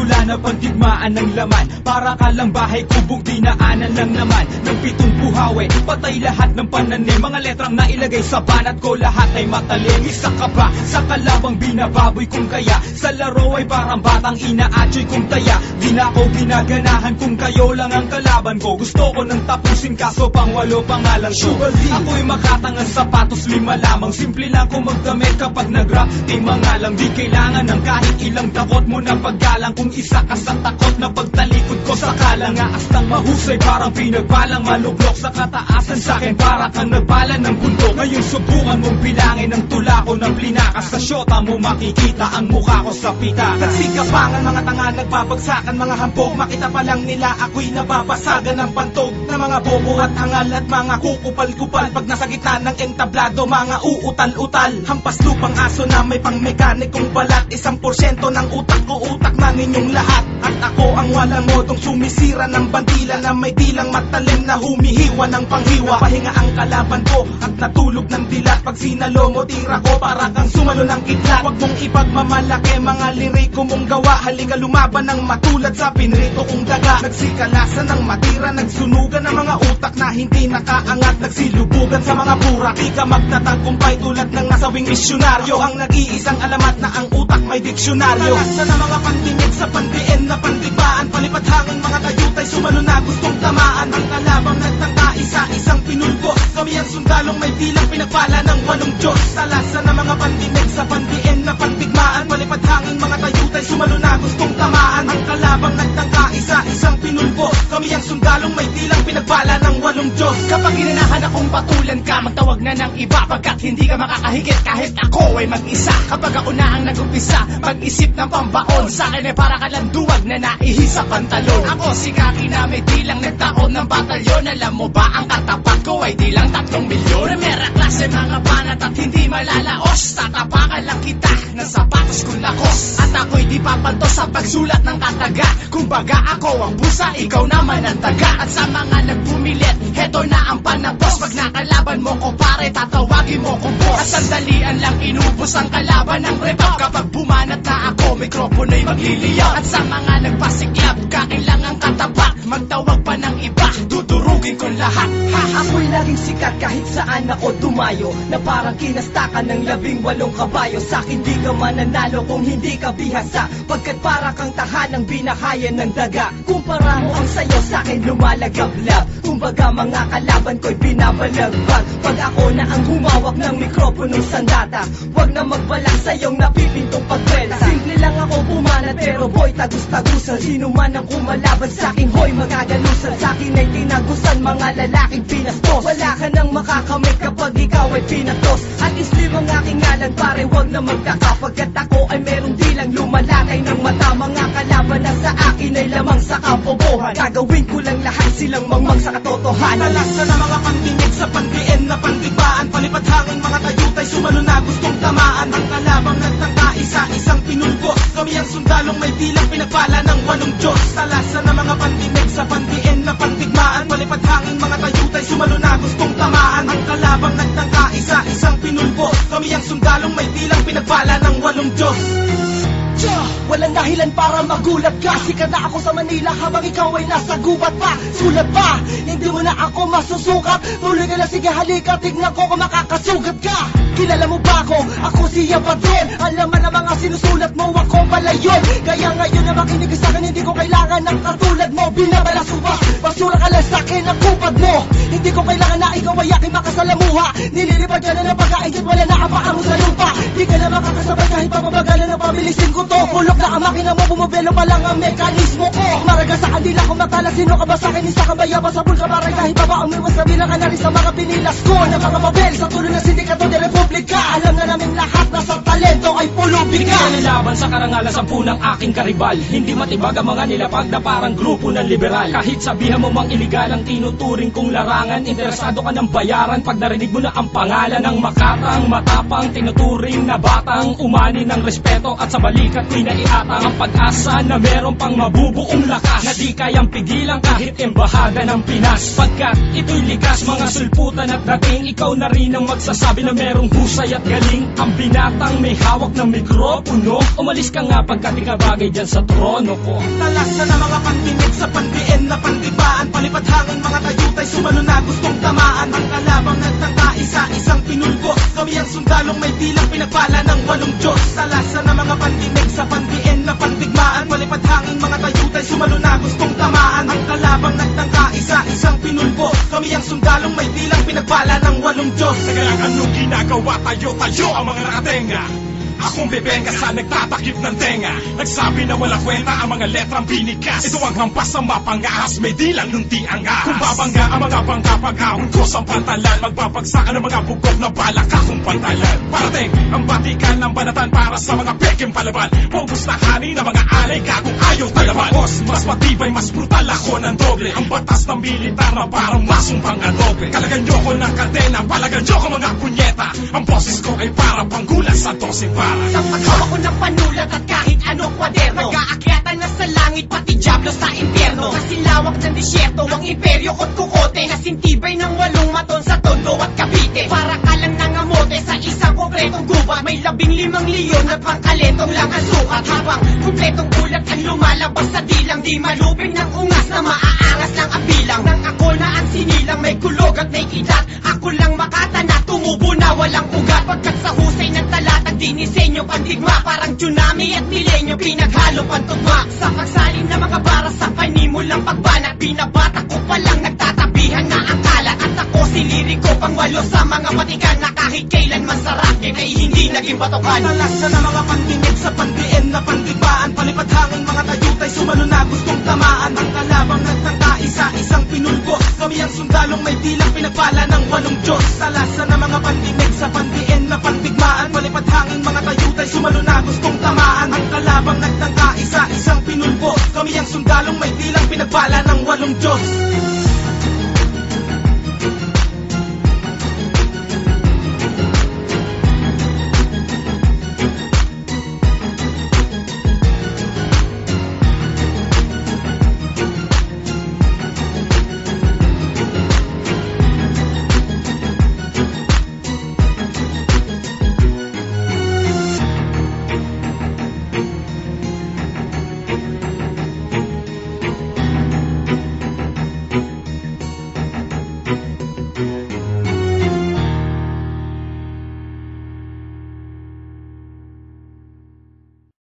Wala na pang digmaan ng laman, para ka lang bahay kubog, dinaanan lang naman ng pitong buhawi. Patay lahat ng pananim, mga letrang nailagay sa banat ko, lahat ay matalim. Isa ka ba sa kalabang binababoy kung kaya, sa laro ay parang batang inaatyoy kung taya. Di na ako ginaganahan kung kayo lang ang kalaban ko. Gusto ko nang tapusin kaso pang walo pangalan ko. Ako'y makatangang sapatos, lima lamang. Simple lang ko magdamit kapag nag-rap, di mga lang. Di kailangan ng kahit ilang dakot mo na paggalang. Kung isa ka sa takot na pagtalikod ko sa kalanga, astang mahusay parang pinagbalang malublok sa kataasan. Sa'kin para kang nagbalan ng bundok. Ngayon subukan mong bilangin ang tula ko na plinakas. Sa syota mo makikita ang mukha ko sa pita. Nagsikapangan mga tanga, nagbabagsakan mga hambog. Makita pa lang nila ako'y nababasagan ng pantog na mga bobo at hangal at mga kukupal-kupal. Pag nasa gitna ng entablado, mga uutal-utal. Hampas lupang aso na may pang-mekanikong balat. 1% ng utak ko, utak na ninyong lahat. At ako ang walang modong sumisira ng bandila na may dilang matalim na humihiwa ng panghiwa. Pahinga ang kalaban ko at natulog ng dilat. Pag sinalo mo, tira ko para kang sumalo ng kidlat. Huwag mong ipagmamalaki mga liriko mong gawa. Halika lumaban ng matulad sa pinrito kong daga. Nagsikalasan ng matira, nagsunugan ng mga utak na hindi nakaangat. Nagsilubugan sa mga burak, di ka magtatagumpay tulad ng nasawing misyonaryo. Ang nag-iisang alamat na ang utak may diksyonaryo. Nalasa na mga pandinig sa pandiin na pandibaan. Palipad hangin mga tayutay, sumalo na gustong tamaan. Ang kalabang nagtangka, isa-isang pinulbo. Kami ang sundalong may bilang pinagpala ng 8 Diyos. Talasa na mga pandinig sa pandiin na pandigmaan. Palipad hangin mga tayutay, sumalo na gustong tamaan. Ang kalabang nagtangka, isa-isang pinulbo. Kami ang sundalong may bilang pinagpala ng 8 Diyos. Kapag inanahan akong patulan ka, magtawag na ng iba. Pagkat hindi ka makakahigit kahit ako ay mag-isa. Kapag ako na ang nag-umpisa, mag-isip ng pambaon. Sa akin ay para ka lang duwag na naihi sa pantalon. Ako si Kaki na may dilang nagtaon ng batalyon. Alam mo ba ang katapat ko ay di lang 3 milyon. Primera klase mga banat at hindi malalaos. Tatapakan lang kita ng sapatos kong lakos. At ako'y di papanto sa pagsulat ng kataga. Kumbaga ako ang busa, ikaw naman ang taga. At sa mga nagpumilit, heto na ang panagpos. Pag nakalaban mo ko pare, tatawagin mo ko boss. At sandalian lang inubos ang kalaban ng repap. Kapag bumanat na ako, mikropono'y magliliyaw. At sa mga nagpasiklab, kailangang katapat. Magtawag pa ng iba, dudurugin ko lahat. Ako'y laging sikat kahit saan ako dumayo, na parang kinastakan ng 18 kabayo. Sa'kin di ka mananalo kung hindi ka bihasa, pagkat para kang tahanang binahayan ng daga. Kumpara mo ang sayo, sa'kin lumalagablab. Kumbaga mga kalaban ko'y binabalagbag. Pag ako na ang humawak ng mikroponong sandata, wag na magbalak sa iyong napipintong pagkwenta. Simple lang ako bumanat pero boy tagus-tagusan. Sino man ang kumalaban sa'kin, hoy magagalusan. Sa'kin ay tinagusan mga lalaking pinastos. Wala ka nang makakamit kapag ikaw ay pinatos. At islim ang aking ngalan pare, wag na magtaka. Pagkat ako ay merong dilang lumalatay ng mata. Mga kalaban na sa akin ay lamang sa kabobohan. Gagawin ko lang lahat silang mangmang sa katotohanan. Nalasa na mga pandinig sa pandiin na pandibaan. Palipad hangin mga tayutay, sumalo na gustong tamaan. Ang kalabang nagtangka, isa-isang pinulbo. Kami ang sundalong may dilang pinagpala ng 8 Diyos. Talasa na mga pandinig sa pandiin na pandigmaan. Palipad hangin mga tayutay, sumalo na gustong tamaan. Ang kalabang nagtangka, isa-isang pinulbo. Kami ang sundalong may dilang pinagpala ng 8 Diyos. Walang dahilan para magulat ka. Sikat na ako sa Manila habang ikaw ay nasa gubat pa. Sulat pa, hindi mo na ako masusukat. Tuloy ka na, sige halika, tignan ko kung makakasugat ka. Kilala mo ba ako? Ako si Yapadron. Alam mo na mga sinusulat mo, ako pala yun. Kaya ngayon na makinig sa akin, hindi ko kailangan ng katulad mo. Binabalaso ba? Basura ka lang sa akin ang kupad mo. Hindi ko kailangan na ikaw ay aking makasalamuha. Nililipad ka na ng pagkaingit, wala na ang paa mo sa lupa. Di ka na makakasabay kahit pamabagalan ng pabilisin ko to. Bulok na ang makina mo, bumabelo pa lang ang mekanismo ko. Maraga sa kandila kung matala, sino ka ba sa akin? Isa kang bayaba sa bulka, parang kahit baba ang mirwas na bilang ka na rin sa mga pinilas ko. Na mga mabel sa tulo ng sindikato de Republika. Alam na namin lahat na sa talento ay pulubi ka. Hindi ka nilaban sa karangalan sa punang aking karibal. Hindi matibag ang mga nilapag na parang grupo ng liberal. Kahit sabihan mo mang iligal ang tinuturing kong larangan, interesado ka ng bayaran pag narinig mo na ang pangalan ng makatang, matapang, tinuturing na batang umani ng respeto at sa balikat pinaiatang ang pag-asa na meron pang mabubuong lakas na di kayang pigilan kahit embahada ng Pinas. Pagkat ito'y likas, mga sulputan at dating, ikaw na rin ang magsasabi na merong husay at galing. Ang binatang may hawak ng mikropono. Umalis ka nga pagkat di ka bagay dyan sa trono ko. Talasan ng mga pandinig sa pandiin na pandibaan. Palipad hangin mga tayutay sumalo na gustong tamaan. Ang kalabang nagtangka isa-isang pinulbos. Kami ang sundalong may dilang pinagpala ng 8 Diyos. Talasan ng mga pandinig sa pandiin na pandigmaan. Palipad hangin mga tayutay sumalo na gustong tamaan. Ang kalabang nagtangka isa-isang pinulbos. Kami ang sundalong may dilang pinagpala ng 8 Diyos. Sa kaya anong ginagawa tayo ang mga nakatenga. Akong bebenga sa nagtatakip ng tenga. Nagsabi na wala kwenta ang mga letrang binigas. Ito ang hampas sa mapangahas, may dilang nunti ang ahas. Kung babangga ang mga bangka pag-ahon ko sa pantalan, magbabagsakan ang mga bugok na balak akong pantalan. Parating ang batikan ng banatan para sa mga peking palaban. Focus na hani ng mga alay ka kung ayaw talaban. Boss, mas matibay, mas brutal ako ng doble. Ang batas ng militar na parang masumpang adobe. Kalagan nyo ko ng kadena, palagan nyo ko mga punyeta. Ang boses ko ay para panggulan sa 12 para. Sa paghawak ko ng panulat at kahit anong kwaderno, nag-aakyatan na sa langit pati diablo sa impyerno. Kasi lawak ng disyerto ang imperyo ko't kukote. Nasintibay ng 8 maton sa Tondo at Cavite. Para ka lang nangamote sa isang konkretong gubat. May 15 leon at pangkaletong lang ang sukat. Habang kumpletong ulat ang lumalabas sa dilang. Di maluping ng ungas na maaangas lang ang bilang. Nang ako na ang sinilang may kulog at may kidat. Ako lang makatana, tumubo na walang ugat. Pagkat sa husay ng talatag dinisenyo pandigma. Parang tsunami at milenyo pinaghalo pantugma. Sa pagsalin ng mga bara sa panimulang pagbanat. Binabata ko palang nagtatabihan na ang kalat. At ako siliriko pang 8 sa mga matikan. Na kahit kailan man sa racket ay hindi naging batokan. Talasan ng mga pandinig sa pandiin na pandibaan. Palipad hangin mga tayutay sumalo na gustong tamaan. Ang kalabang nagtangka isa-isang pinulbos. Kami ang sundalong may dilang pinagpala ng 8 Diyos. Talasan ng mga pandinig sa pandiin na pandigmaan. Palipad hangin mga tayutay sumalo na gustong tamaan. Ang kalabang nagtangka isa-isang pinulbos. Kami ang sundalong may dilang pinagpala ng 8 Diyos.